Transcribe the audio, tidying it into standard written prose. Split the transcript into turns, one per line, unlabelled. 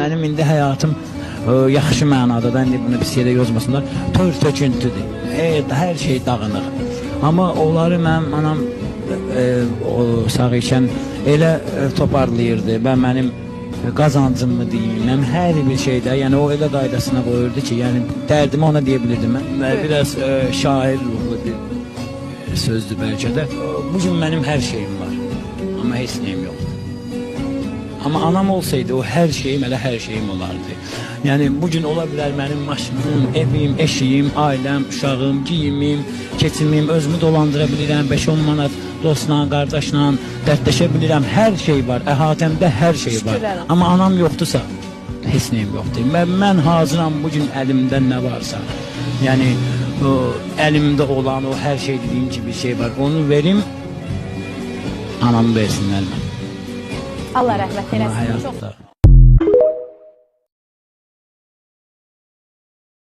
Mənim indi həyatım yaxşı mənada da, indi bunu pis yerə yazmasınlar, tör töküntüdür. Hər şey dağınıq. Amma onları mənim anam sağ ikən elə toparlayırdı və mənim qazancımı deyim, mənim hər bir şeydə, yəni o elə qaydasına qoyurdu ki, yəni dərdimi ona deyə bilirdim mən. Biraz şair ruhlu bir sözdür bəlkə də. Bugün mənim hər şeyim var, amma heç neyim yoxdur. Amma anam olsaydı o hər şeyim, elə hər şeyim olardı. Yəni bugün ola bilər mənim maşınım, evim, eşiyim, ailəm, uşağım, giyimim, keçimim, özümü dolandıra bilirəm, 5-10 manat dostla, qardaşla dərdləşə bilirəm, hər şey var, əhatəmdə hər şey var. Amma anam yoxdursa, heç neyim yoxdur. Mən hazıram bugün əlimdə nə varsa, yəni əlimdə olan o hər şey dediyim ki bir şey var, onu verim, anamı versinlər mən.
Allah rəhmət eləsin.
Çox